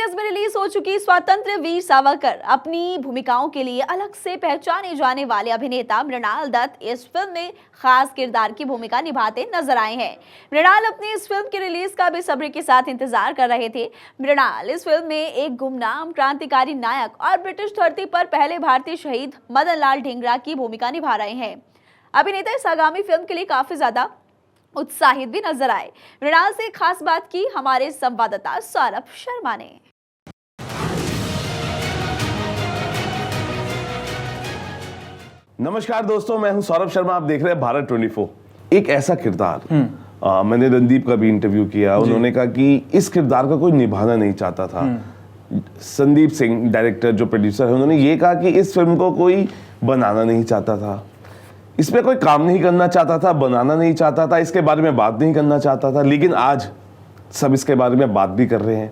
Theatres में release हो चुकी स्वतंत्र वीर सावरकर अपनी भूमिकाओं के लिए अलग से पहचाने जाने वाले अभिनेता मृणाल दत्त इस फिल्म में खास किरदार की भूमिका निभाते नजर आए हैं। मृणाल अपनी इस फिल्म की रिलीज का बेसब्री के साथ इंतजार कर रहे थे। मृणाल इस फिल्म में एक गुमनाम क्रांतिकारी नायक और ब्रिटिश धरती पर पहले भारतीय शहीद मदन लाल ढींगरा की भूमिका निभा रहे हैं। अभिनेता इस आगामी फिल्म के लिए काफी ज्यादा उत्साहित भी नजर आए। मृणाल से खास बात की हमारे संवाददाता सौरभ शर्मा ने। नमस्कार दोस्तों, मैं हूं सौरभ शर्मा। आप देख रहे हैं भारत 24। एक ऐसा किरदार मैंने रणदीप का भी इंटरव्यू किया। उन्होंने कहा कि इस किरदार का कोई निभाना नहीं चाहता था। संदीप सिंह डायरेक्टर जो प्रोड्यूसर है, उन्होंने ये कहा कि इस फिल्म को कोई बनाना नहीं चाहता था, इसमें कोई काम नहीं करना चाहता था, बनाना नहीं चाहता था, इसके बारे में बात नहीं करना चाहता था। लेकिन आज सब इसके बारे में बात भी कर रहे हैं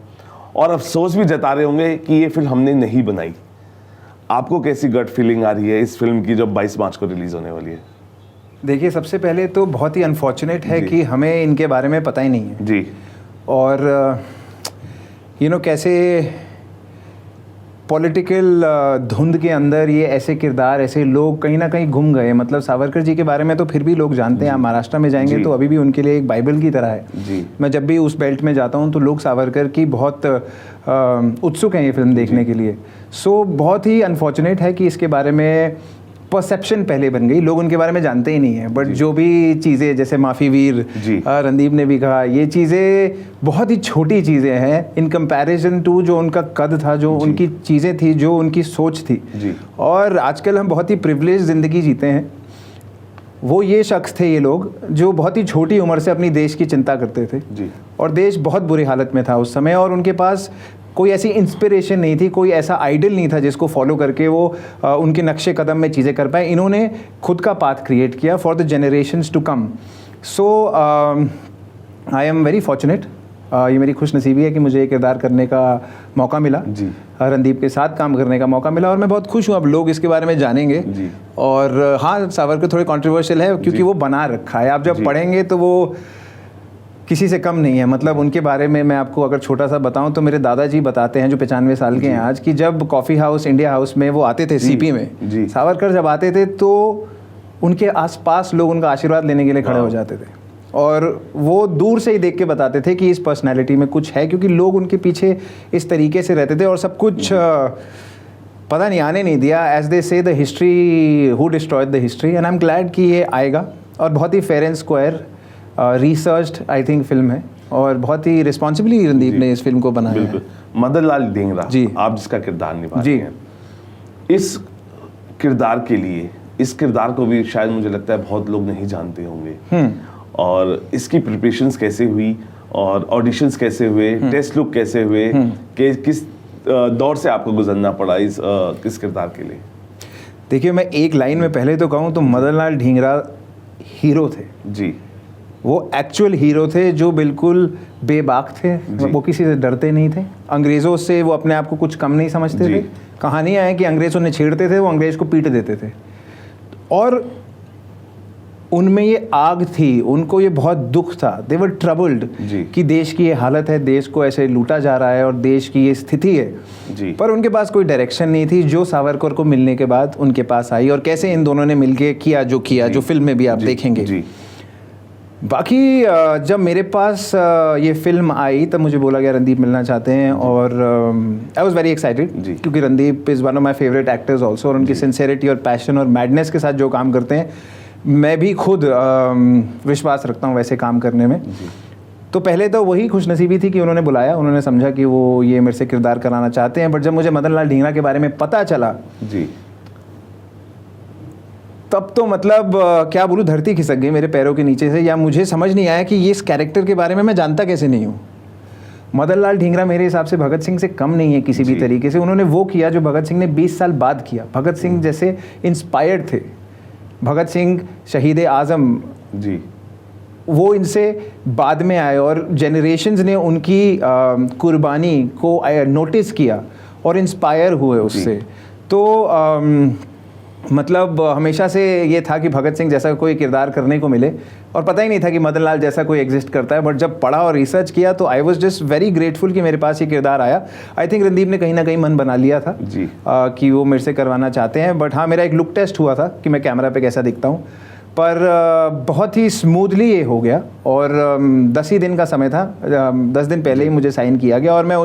और अफसोस भी जता रहे होंगे कि ये फिल्म हमने नहीं बनाई। आपको कैसी गट फीलिंग आ रही है इस फिल्म की जो 22 मार्च को रिलीज होने वाली है? देखिए, सबसे पहले तो बहुत ही अनफॉर्चुनेट है कि हमें इनके बारे में पता ही नहीं है जी। और कैसे पॉलिटिकल धुंध के अंदर ये ऐसे किरदार, ऐसे लोग कहीं ना कहीं घुम गए। मतलब सावरकर जी के बारे में तो फिर भी लोग जानते हैं। आप महाराष्ट्र में जाएंगे तो अभी भी उनके लिए एक बाइबल की तरह है जी। मैं जब भी उस बेल्ट में जाता हूँ तो लोग सावरकर की बहुत उत्सुक हैं ये फिल्म देखने के लिए। सो बहुत ही अनफॉर्चुनेट है कि इसके बारे में परसेप्शन पहले बन गई, लोग उनके बारे में जानते ही नहीं है। बट जो भी चीज़ें, जैसे माफ़ी वीर, रणदीप ने भी कहा, ये चीज़ें बहुत ही छोटी चीज़ें हैं इन कंपैरिजन टू जो उनका कद था, जो उनकी चीज़ें थी, जो उनकी सोच थी। और आजकल हम बहुत ही प्रिविलेज ज़िंदगी जीते हैं। वो ये शख्स थे, ये लोग जो बहुत ही छोटी उम्र से अपनी देश की चिंता करते थे और देश बहुत बुरी हालत में था उस समय, और उनके पास कोई ऐसी इंस्पिरेशन नहीं थी, कोई ऐसा आइडल नहीं था जिसको फॉलो करके वो उनके नक्शे कदम में चीज़ें कर पाए। इन्होंने खुद का पाथ क्रिएट किया for the generations to come. So I am very fortunate. ये मेरी खुश नसीबी है कि मुझे ये किरदार करने का मौका मिला, रणदीप के साथ काम करने का मौका मिला, और मैं बहुत खुश हूँ। अब लोग इसके बारे में जानेंगे। और हाँ, सावरकर थोड़े कॉन्ट्रोवर्शियल है क्योंकि वो बना रखा है। आप जब पढ़ेंगे तो वो किसी से कम नहीं है। मतलब उनके बारे में मैं आपको अगर छोटा सा बताऊं तो मेरे दादाजी बताते हैं, जो 95 साल के हैं आज, कि जब कॉफ़ी हाउस, इंडिया हाउस में वो आते थे सीपी में, सावरकर जब आते थे तो उनके आसपास लोग उनका आशीर्वाद लेने के लिए खड़े हो जाते थे। और वो दूर से ही देख के बताते थे कि इस पर्सनैलिटी में कुछ है, क्योंकि लोग उनके पीछे इस तरीके से रहते थे और सब कुछ पता नहीं, आने नहीं दिया। As they say the history who destroyed the history, and I am glad कि ये आएगा। और बहुत ही fair and square researched I think film है, और बहुत ही रिस्पॉन्सिबली रणदीप ने इस फिल्म को बनाया है। मदन लाल ढींगरा जी, आप जिसका किरदार निभा रहे हैं, इस किरदार के लिए, इस किरदार को भी शायद मुझे लगता है बहुत लोग नहीं जानते होंगे। और इसकी प्रिपरेशंस कैसे हुई और ऑडिशंस कैसे हुए, टेस्ट लुक कैसे हुए, कि किस दौर से आपको गुजरना पड़ा इस किरदार के लिए? देखिए, मैं एक लाइन में पहले तो कहूँ तो मदन लाल ढींगरा हीरो थे जी। वो एक्चुअल हीरो थे जो बिल्कुल बेबाक थे। वो किसी से डरते नहीं थे, अंग्रेज़ों से वो अपने आप को कुछ कम नहीं समझते थे। कहानियाँ हैं कि अंग्रेज़ों ने छेड़ते थे, वो अंग्रेज़ को पीट देते थे। और उनमें ये आग थी, उनको ये बहुत दुख था। दे वर ट्रबल्ड कि देश की ये हालत है, देश को ऐसे लूटा जा रहा है और देश की ये स्थिति है। पर उनके पास कोई डायरेक्शन नहीं थी, जो सावरकर को मिलने के बाद उनके पास आई। और कैसे इन दोनों ने मिलके किया जो किया, जो फिल्म में भी आप देखेंगे। बाकी जब मेरे पास ये फिल्म आई तब मुझे बोला गया रणदीप मिलना चाहते हैं, और आई वाज वेरी एक्साइटेड क्योंकि Randeep is one of my favourite actors also. और उनकी सिंसेरिटी और पैशन और मैडनेस के साथ जो काम करते हैं, मैं भी खुद विश्वास रखता हूँ वैसे काम करने में। तो पहले तो वही खुशनसीबी थी कि उन्होंने बुलाया, उन्होंने समझा कि वो ये मेरे से किरदार कराना चाहते हैं। बट जब मुझे मदन लाल ढींगरा के बारे में पता चला तब तो मतलब क्या बोलूँ, धरती खिसक गई मेरे पैरों के नीचे से। या मुझे समझ नहीं आया कि ये इस कैरेक्टर के बारे में मैं जानता कैसे नहीं हूँ। मदन लाल ढींगरा मेरे हिसाब से भगत सिंह से कम नहीं है किसी भी तरीके से। उन्होंने वो किया जो भगत सिंह ने 20 साल बाद किया। भगत सिंह जैसे इंस्पायर्ड थे। भगत सिंह शहीद आज़म जी, वो इनसे बाद में आए और जनरेशन्स ने उनकी कुर्बानी को नोटिस किया और इंस्पायर हुए उससे। तो मतलब हमेशा से ये था कि भगत सिंह जैसा कोई किरदार करने को मिले, और पता ही नहीं था कि मदन लाल जैसा कोई एग्जिस्ट करता है। बट जब पढ़ा और रिसर्च किया तो I was just very grateful कि मेरे पास ये किरदार आया। आई थिंक रणदीप ने कहीं ना कहीं मन बना लिया था जी कि वो मेरे से करवाना चाहते हैं। बट हाँ, मेरा एक लुक टेस्ट हुआ था कि मैं कैमरा पे कैसा दिखता हूँ, पर बहुत ही स्मूथली ये हो गया। और 10 ही दिन का समय था, 10 दिन पहले ही मुझे साइन किया गया और मैं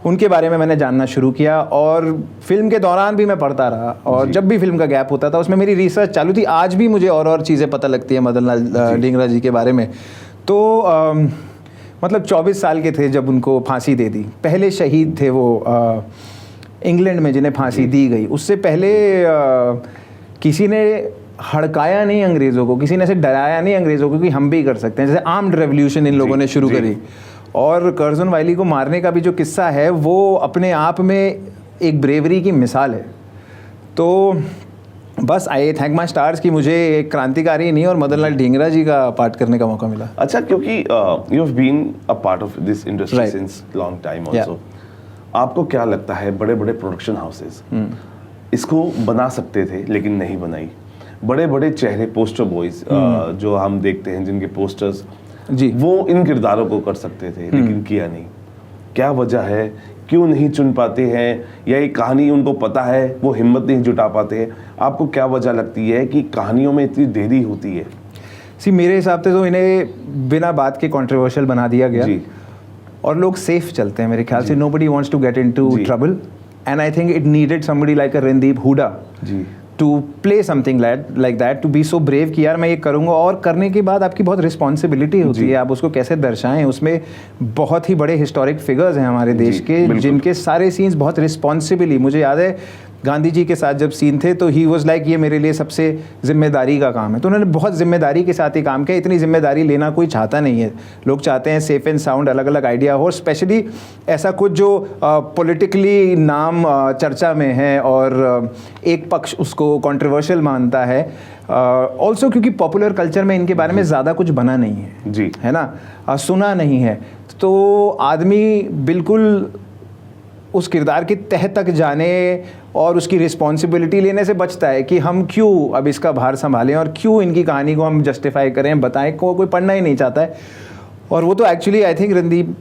उनके बारे में मैंने जानना शुरू किया। और फिल्म के दौरान भी मैं पढ़ता रहा, और जब भी फिल्म का गैप होता था उसमें मेरी रिसर्च चालू थी। आज भी मुझे और चीज़ें पता लगती है मदन लाल ढींगरा जी के बारे में। तो मतलब 24 साल के थे जब उनको फांसी दे दी। पहले शहीद थे वो इंग्लैंड में जिन्हें फांसी दी गई। उससे पहले किसी ने हड़काया नहीं अंग्रेज़ों को, किसी ने ऐसे डराया नहीं अंग्रेज़ों को कि हम भी कर सकते हैं। जैसे आर्म्ड रेवोल्यूशन इन लोगों ने शुरू करी। और कर्जन वाइली को मारने का भी जो किस्सा है वो अपने आप में एक ब्रेवरी की मिसाल है। तो बस आई थैंक माई स्टार्स कि मुझे एक क्रांतिकारी नहीं और मदन लाल ढींगरा जी का पार्ट करने का मौका मिला। अच्छा, क्योंकि you have been a part of this industry since long time also, आपको क्या लगता है बड़े बड़े प्रोडक्शन हाउसेस इसको बना सकते थे लेकिन नहीं बनाई? बड़े बड़े चेहरे, पोस्टर बॉयज जो हम देखते हैं जिनके पोस्टर्स जी, वो इन किरदारों को कर सकते थे लेकिन किया नहीं। क्या वजह है, क्यों नहीं चुन पाते हैं? या ये कहानी उनको पता है, वो हिम्मत नहीं जुटा पाते हैं? आपको क्या वजह लगती है कि कहानियों में इतनी देरी होती है? मेरे हिसाब से तो इन्हें बिना बात के कंट्रोवर्शियल बना दिया गया जी। और लोग सेफ चलते हैं मेरे ख्याल से। Nobody wants to get into trouble, and I think it needed somebody like a Randeep Hooda ji to play something like that, to be so brave कि यार मैं ये करूँगा। और करने के बाद आपकी बहुत रिस्पॉन्सिबिलिटी होती है, आप उसको कैसे दर्शाएं। उसमें बहुत ही बड़े हिस्टोरिक फिगर्स हैं हमारे देश के, जिनके सारे सीन्स बहुत रिस्पॉन्सिबली, मुझे याद है गांधी जी के साथ जब सीन थे तो ही वॉज लाइक ये मेरे लिए सबसे जिम्मेदारी का काम है। तो उन्होंने बहुत जिम्मेदारी के साथ ही काम किया। इतनी जिम्मेदारी लेना कोई चाहता नहीं है, लोग चाहते हैं सेफ एंड साउंड अलग अलग आइडिया हो, स्पेशली ऐसा कुछ जो पॉलिटिकली नाम चर्चा में है और एक पक्ष उसको कंट्रोवर्शियल मानता है। ऑल्सो क्योंकि पॉपुलर कल्चर में इनके बारे में ज़्यादा कुछ बना नहीं है जी, है ना, सुना नहीं है। तो आदमी बिल्कुल उस किरदार की तह तक जाने और उसकी रिस्पॉन्सिबिलिटी लेने से बचता है कि हम क्यों अब इसका भार संभालें और क्यों इनकी कहानी को हम जस्टिफाई करें, बताएं। कोई पढ़ना ही नहीं चाहता है। और वो तो एक्चुअली आई थिंक रणदीप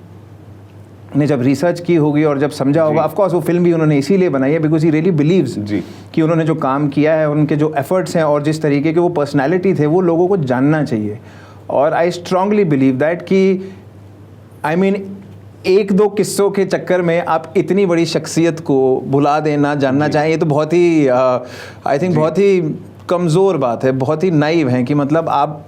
ने जब रिसर्च की होगी और जब समझा होगा, ऑफ कोर्स वो फिल्म भी उन्होंने इसीलिए बनाई है बिकॉज ही रियली बिलीव्स कि उन्होंने जो काम किया है, उनके जो एफर्ट्स हैं और जिस तरीके के वो पर्सनैलिटी थे, वो लोगों को जानना चाहिए। और आई स्ट्रांगली बिलीव दैट कि आई मीन एक दो किस्सों के चक्कर में आप इतनी बड़ी शख्सियत को भुला देना, जानना चाहें, ये तो बहुत ही आई थिंक बहुत ही कमज़ोर बात है, बहुत ही नाइव है कि मतलब आप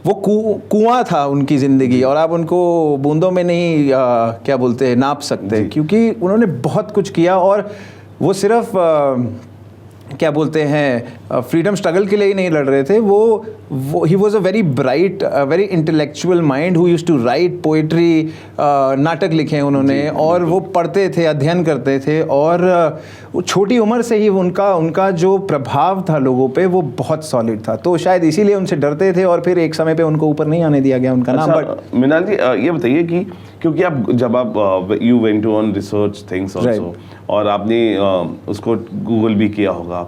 वो कुआं था उनकी ज़िंदगी और आप उनको बूंदों में नहीं क्या बोलते हैं नाप सकते, क्योंकि उन्होंने बहुत कुछ किया। और वो सिर्फ क्या बोलते हैं फ्रीडम स्ट्रगल के लिए ही नहीं लड़ रहे थे, वो ही was a very bright, very intellectual mind who used to write poetry, नाटक लिखे उन्होंने और वो पढ़ते थे, अध्ययन करते थे। और वो छोटी उम्र से ही उनका जो प्रभाव था लोगों पे वो बहुत सॉलिड था। तो शायद इसीलिए उनसे डरते थे और फिर एक समय पे उनको ऊपर नहीं आने दिया गया उनका नाम। बट मृणाल जी ये बताइए कि क्योंकि आप जब आप you went to on research things also और आपने उसको गूगल भी किया होगा,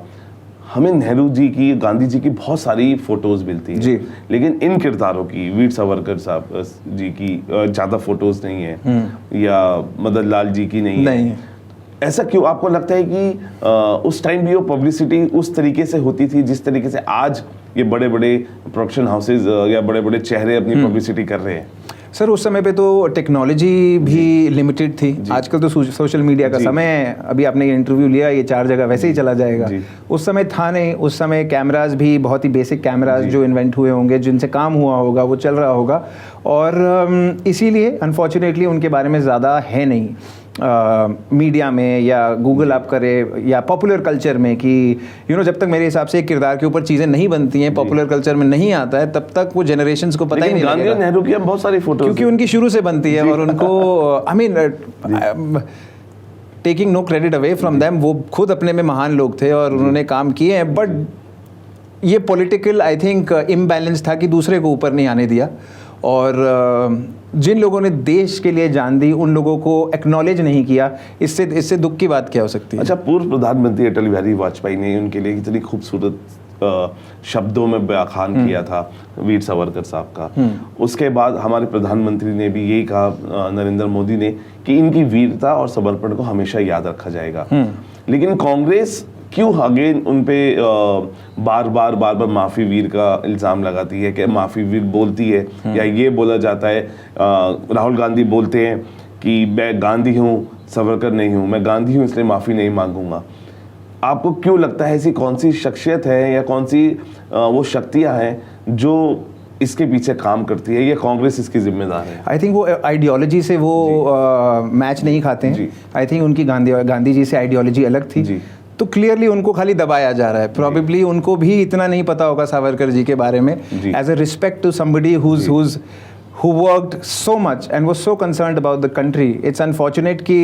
हमें नेहरू जी की, गांधी जी की बहुत सारी फोटोज मिलती हैं, लेकिन इन किरदारों की, वीर सावरकर साहब जी की ज़्यादा फोटोज नहीं है या मदन लाल जी की नहीं है। ऐसा क्यों आपको लगता है कि उस टाइम भी वो पब्लिसिटी उस तरीके से होती थी जिस तरीके से आज ये बड़े बड़े प्रोडक्शन हाउसेज या बड़े बड़े चेहरे अपनी पब्लिसिटी कर रहे हैं? सर उस समय पे तो टेक्नोलॉजी भी लिमिटेड थी। आजकल तो सोशल मीडिया का समय है। अभी आपने ये इंटरव्यू लिया, ये 4 जगह वैसे ही चला जाएगा। उस समय था नहीं। उस समय कैमरास भी बहुत ही बेसिक कैमरास जो इन्वेंट हुए होंगे, जिनसे काम हुआ होगा, वो चल रहा होगा। और इसीलिए अनफॉर्चुनेटली उनके बारे में ज़्यादा है नहीं मीडिया में या गूगल आप करें या पॉपुलर कल्चर में कि जब तक मेरे हिसाब से एक किरदार के ऊपर चीज़ें नहीं बनती हैं, पॉपुलर कल्चर में नहीं आता है, तब तक वो जनरेशंस को पता ही नहीं लगेगा। नेहरू की बहुत सारी फोटो क्योंकि उनकी शुरू से बनती है और उनको I mean taking no credit away from them, वो खुद अपने में महान लोग थे और उन्होंने काम किए हैं। बट ये पॉलिटिकल आई थिंक इम्बैलेंस था कि दूसरे को ऊपर नहीं आने दिया और जिन लोगों ने देश के लिए जान दी उन लोगों को एक्नॉलेज नहीं किया, इससे दुख की बात क्या हो सकती है? अच्छा, पूर्व प्रधानमंत्री अटल बिहारी वाजपेयी ने उनके लिए कितनी खूबसूरत शब्दों में बयान किया था वीर सावरकर साहब का। उसके बाद हमारे प्रधानमंत्री ने भी यही कहा, नरेंद्र मोदी ने, कि इनकी वीरता और समर्पण को हमेशा याद रखा जाएगा। लेकिन कांग्रेस क्यों अगेन उन पे बार बार माफी वीर का इल्जाम लगाती है, कि माफी वीर बोलती है, या ये बोला जाता है, राहुल गांधी बोलते हैं कि मैं गांधी हूँ, सावरकर नहीं हूँ, मैं गांधी हूँ इसलिए माफी नहीं मांगूंगा। आपको क्यों लगता है ऐसी कौन सी शख्सियत है या कौन सी वो शक्तियां हैं जो इसके पीछे काम करती है, या कांग्रेस इसकी जिम्मेदार है? आई थिंक वो आइडियोलॉजी से वो मैच नहीं खाते हैं। आई थिंक उनकी गांधी जी से आइडियोलॉजी अलग थी, तो क्लियरली उनको खाली दबाया जा रहा है। प्रॉबेबली उनको भी इतना नहीं पता होगा सावरकर जी के बारे में। As a respect to somebody who worked so much and was so concerned about the country, it's unfortunate कि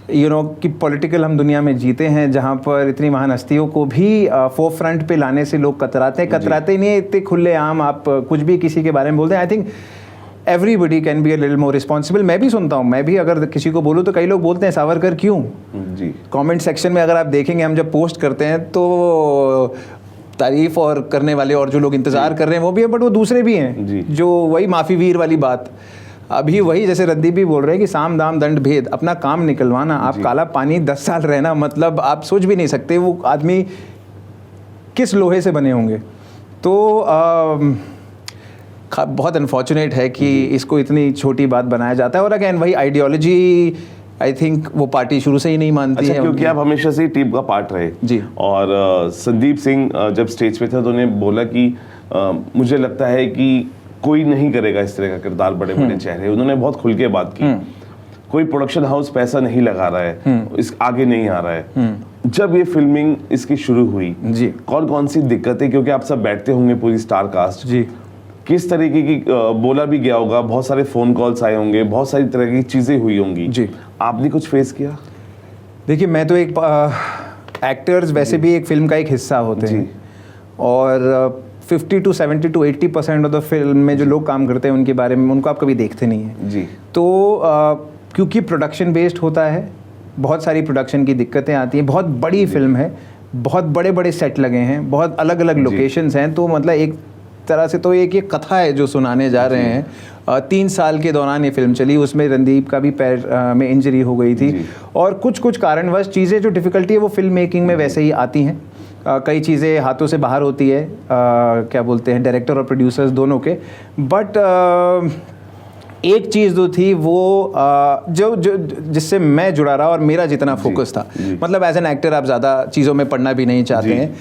कि पॉलिटिकल हम दुनिया में जीते हैं जहाँ पर इतनी महान हस्तियों को भी फोर फ्रंट पे लाने से लोग कतराते ही नहीं है। इतने खुले आम आप कुछ भी किसी के बारे में बोलते हैं। I think everybody can be a little more responsible. मैं भी सुनता हूँ, मैं भी अगर किसी को बोलूँ तो कई लोग बोलते हैं सावरकर क्यों। जी, कमेंट सेक्शन में अगर आप देखेंगे, हम जब पोस्ट करते हैं तो तारीफ और करने वाले और जो लोग इंतजार कर रहे हैं वो भी है, बट वो दूसरे भी हैं जो वही माफी वीर वाली बात, अभी वही जैसे रणदीप भी बोल रहे हैं कि साम दाम दंड भेद, अपना काम निकलवाना। आप काला पानी 10 साल रहना, मतलब आप सोच भी नहीं सकते वो आदमी किस लोहे से बने होंगे। तो बहुत अनफॉर्चुनेट है कि इसको इतनी छोटी बात बनाया जाता है। और अगेन वही आइडियोलॉजी, आई थिंक वो पार्टी शुरू से ही नहीं मानती है, क्योंकि आप हमेशा से टीम का पार्ट रहे जी। और संदीप सिंह जब स्टेज पे थे तो उन्होंने बोला कि मुझे लगता है कि कोई नहीं करेगा इस तरह का किरदार, बड़े बड़े चेहरे। उन्होंने बहुत खुल के बात की, कोई प्रोडक्शन हाउस पैसा नहीं लगा रहा है, इस आगे नहीं आ रहा है। जब ये फिल्मिंग इसकी शुरू हुई जी, कौन कौन सी दिक्कतें, क्योंकि आप सब बैठते होंगे पूरी स्टार कास्ट जी, किस तरीके की बोला भी गया होगा, बहुत सारे फोन कॉल्स आए होंगे, बहुत सारी तरह की चीजें हुई होंगी जी, आपने कुछ फेस किया? देखिए, मैं तो एक एक्टर्स वैसे भी एक फिल्म का एक हिस्सा होते हैं, और 50 to 70 to 80% of the film में जो लोग काम करते हैं उनके बारे में उनको आप कभी देखते नहीं हैं जी। तो क्योंकि प्रोडक्शन बेस्ड होता है, बहुत सारी प्रोडक्शन की दिक्कतें आती हैं। बहुत बड़ी फिल्म है, बहुत बड़े बड़े सेट लगे हैं, बहुत अलग अलग लोकेशंस हैं, तो मतलब एक तरह से तो एक ये कथा है जो सुनाने जा रहे हैं। 3 साल के दौरान ये फिल्म चली, उसमें रणदीप का भी पैर में इंजरी हो गई थी, और कुछ कारणवश चीज़ें जो डिफ़िकल्टी है वो फिल्म मेकिंग में वैसे ही आती हैं। कई चीज़ें हाथों से बाहर होती है, क्या बोलते हैं, डायरेक्टर और प्रोड्यूसर्स दोनों के। बट एक चीज़ जो थी वो जो जिससे मैं जुड़ा रहा और मेरा जितना फोकस था, मतलब एज एन एक्टर आप ज़्यादा चीज़ों में पढ़ना भी नहीं चाहते हैं,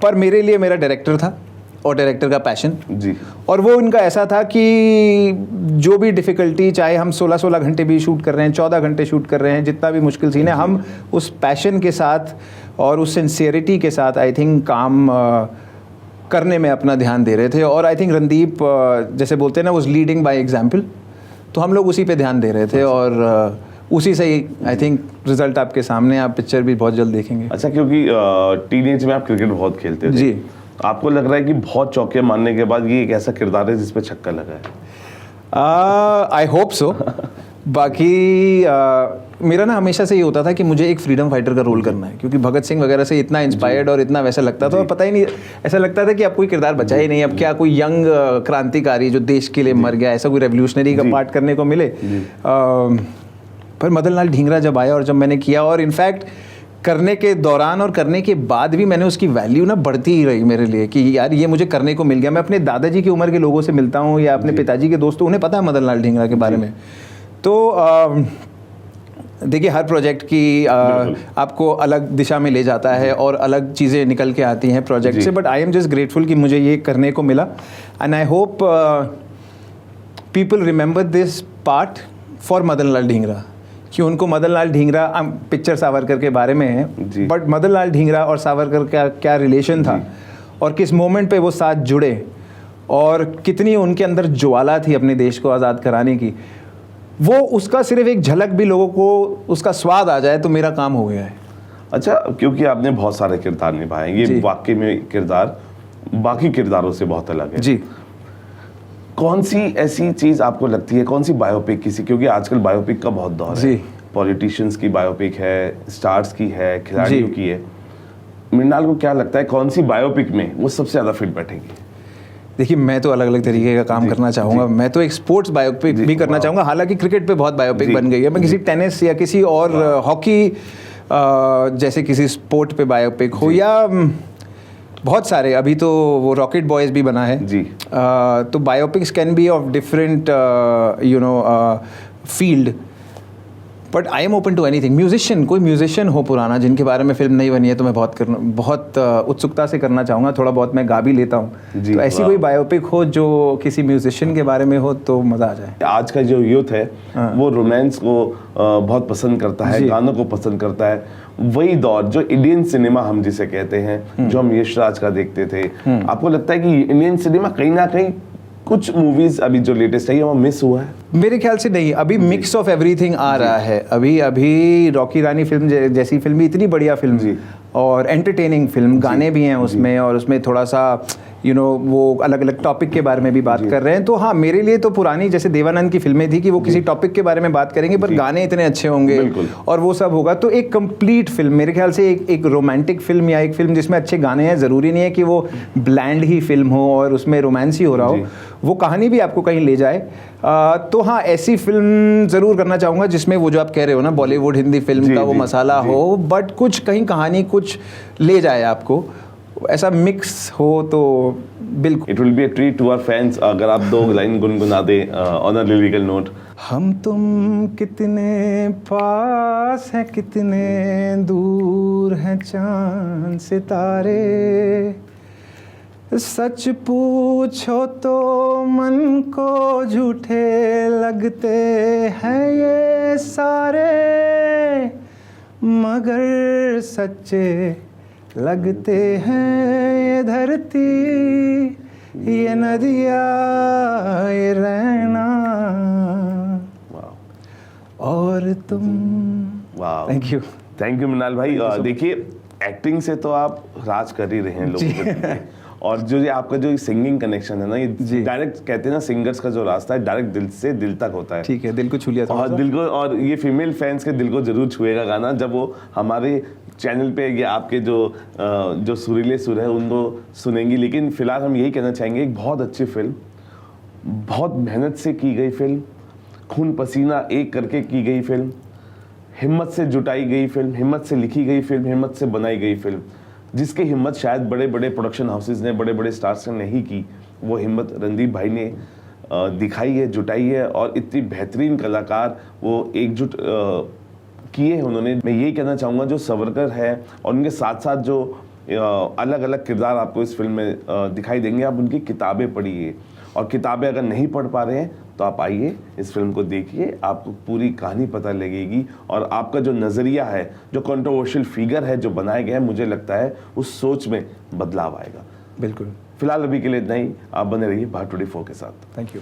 पर मेरे लिए मेरा डायरेक्टर था और डायरेक्टर का पैशन जी। और वो इनका ऐसा था कि जो भी डिफ़िकल्टी, चाहे हम 16 घंटे भी शूट कर रहे हैं, 14 घंटे शूट कर रहे हैं, जितना भी मुश्किल सीन है, हम उस पैशन के साथ और उस सिंसियरिटी के साथ आई थिंक काम करने में अपना ध्यान दे रहे थे। और आई थिंक रणदीप जैसे बोलते हैं ना, वाज लीडिंग बाय एग्जाम्पल, तो हम लोग उसी पे ध्यान दे रहे थे और उसी से ही आई थिंक रिजल्ट आपके सामने, आप पिक्चर भी बहुत जल्द देखेंगे। अच्छा, क्योंकि टीनेज में आप क्रिकेट बहुत खेलते थे जी, आपको लग रहा है कि बहुत चौके मारने के बाद ये एक ऐसा किरदार है जिस पे छक्का लगा है? I hope so. बाकी मेरा ना हमेशा से ये होता था कि मुझे एक फ्रीडम फाइटर का रोल करना है, क्योंकि भगत सिंह वगैरह से इतना इंस्पायर्ड और इतना वैसा लगता था, और पता ही नहीं, ऐसा लगता था कि अब कोई किरदार बचा ही नहीं, अब क्या कोई यंग क्रांतिकारी जो देश के लिए मर गया, ऐसा कोई रेवोल्यूशनरी का पार्ट करने को मिले। पर मदन लाल ढींगरा जब आया और जब मैंने किया, और इनफैक्ट करने के दौरान और करने के बाद भी मैंने उसकी वैल्यू ना बढ़ती ही रही मेरे लिए कि यार ये मुझे करने को मिल गया। मैं अपने दादाजी की उम्र के लोगों से मिलता हूँ या अपने पिताजी के दोस्तों, उन्हें पता है मदन लाल ढींगरा के बारे में। तो देखिए, हर प्रोजेक्ट की आपको अलग दिशा में ले जाता है और अलग चीज़ें निकल के आती हैं प्रोजेक्ट से, but I am just grateful कि मुझे ये करने को मिला। And I hope people remember this part for Madan Lal Dhingra, कि उनको मदन लाल ढींगरा, पिक्चर सावरकर के बारे में है, बट मदन लाल ढींगरा और सावरकर का क्या रिलेशन था और किस मोमेंट पे वो साथ जुड़े और कितनी उनके अंदर ज्वाला थी अपने देश को आज़ाद कराने की, वो उसका सिर्फ एक झलक भी लोगों को उसका स्वाद आ जाए तो मेरा काम हो गया है। अच्छा, क्योंकि आपने बहुत सारे किरदार निभाए, ये वाकई में किरदार बाकी किरदारों से बहुत अलग है जी। कौन सी ऐसी चीज आपको लगती है, कौन सी बायोपिक किसी, क्योंकि आजकल बायोपिक का बहुत दौर है, पॉलिटिशियंस की बायोपिक है, स्टार्स की है, खिलाड़ियों की है, मृणाल को क्या लगता है कौन सी बायोपिक में वो सबसे ज्यादा फिट बैठेगी? देखिए, मैं तो अलग अलग तरीके का काम करना चाहूँगा। मैं तो एक स्पोर्ट्स बायोपिक भी करना चाहूँगा, हालांकि क्रिकेट पे बहुत बायोपिक बन गई है। मैं किसी टेनिस या किसी और हॉकी जैसे किसी स्पोर्ट पे बायोपिक हो, या बहुत सारे, अभी तो वो रॉकेट बॉयज़ भी बना है जी। तो biopics can be of different field, but I am open to anything. Musician, कोई म्यूजिशियन हो पुराना जिनके बारे में फिल्म नहीं बनी है, तो मैं बहुत उत्सुकता से करना चाहूँगा। थोड़ा बहुत मैं गा भी लेता हूँ, तो ऐसी कोई बायोपिक हो जो किसी म्यूजिशियन के बारे में हो तो मज़ा आ जाए। आज का जो यूथ है वो रोमांस को बहुत पसंद करता है, गानों को पसंद करता है। वही दौर जो इंडियन सिनेमा हम जिसे कहते हैं, जो हम यशराज का देखते थे, आपको लगता है कि इंडियन सिनेमा कहीं ना कहीं कुछ मूवीज अभी जो लेटेस्ट है वो मिस हुआ है? मेरे ख्याल से नहीं, अभी मिक्स ऑफ एवरीथिंग आ रहा है। अभी रॉकी रानी फिल्म जैसी फिल्म भी इतनी बढ़िया फिल्म और एंटरटेनिंग फिल्म, गाने भी हैं उसमें, और उसमें थोड़ा सा वो अलग अलग टॉपिक के बारे में भी बात कर रहे हैं। तो हाँ, मेरे लिए तो पुरानी जैसे देवानंद की फिल्में थी कि वो किसी टॉपिक के बारे में बात करेंगे पर गाने इतने अच्छे होंगे और वो सब होगा, तो एक कंप्लीट फिल्म मेरे ख्याल से एक रोमांटिक फिल्म या एक फिल्म जिसमें अच्छे गाने हैं, ज़रूरी नहीं है कि वो ब्लैंड ही फिल्म हो और उसमें रोमांस ही हो रहा हो, वो कहानी भी आपको कहीं ले जाए। तो हाँ, ऐसी फिल्म ज़रूर करना चाहूँगा जिसमें वो जो आप कह रहे हो ना, बॉलीवुड हिंदी फिल्म का वो मसाला हो, बट कुछ कहीं कहानी कुछ ले जाए आपको, ऐसा मिक्स हो तो बिल्कुल। It will be a treat to our fans अगर आप 2 लाइन गुनगुना दे ऑन अ लिरिकल नोट। हम तुम कितने पास हैं, कितने दूर हैं चांद सितारे, सच पूछो तो मन को झूठे लगते हैं ये सारे, मगर सच्चे लगते हैं ये धरती, ये नदिया, ये रहना और तुम। थैंक यू मृणाल भाई। देखिए, एक्टिंग से तो आप राज कर ही रहे हैं लोगों के, और जो ये आपका जो सिंगिंग कनेक्शन है ना, ये डायरेक्ट कहते हैं ना, सिंगर्स का जो रास्ता है डायरेक्ट दिल से दिल तक होता है। ठीक है, दिल को छू लिया था और दिल को, और ये फीमेल फैंस के दिल को जरूर छुएगा गाना जब वो हमारे चैनल पे ये आपके जो सुरीले सुर है उनको सुनेंगी। लेकिन फिलहाल हम यही कहना चाहेंगे, एक बहुत अच्छी फिल्म, बहुत मेहनत से की गई फिल्म, खून पसीना एक करके की गई फिल्म, हिम्मत से जुटाई गई फिल्म, हिम्मत से लिखी गई फिल्म, हिम्मत से बनाई गई फिल्म, जिसकी हिम्मत शायद बड़े बड़े प्रोडक्शन हाउसेज ने, बड़े बड़े स्टार्स ने नहीं की, वो हिम्मत रणदीप भाई ने दिखाई है, जुटाई है, और इतनी बेहतरीन कलाकार वो एकजुट किए हैं उन्होंने। मैं यही कहना चाहूँगा, जो सावरकर है और उनके साथ साथ जो अलग अलग किरदार आपको इस फिल्म में दिखाई देंगे, आप उनकी किताबें पढ़िए, और किताबें अगर नहीं पढ़ पा रहे हैं तो आप आइए, इस फिल्म को देखिए, आपको पूरी कहानी पता लगेगी, और आपका जो नज़रिया है, जो कंट्रोवर्शियल फिगर है जो बनाया गया है, मुझे लगता है उस सोच में बदलाव आएगा। बिल्कुल। फिलहाल अभी के लिए इतना ही। आप बने रहिए भारत 24 के साथ। Thank you.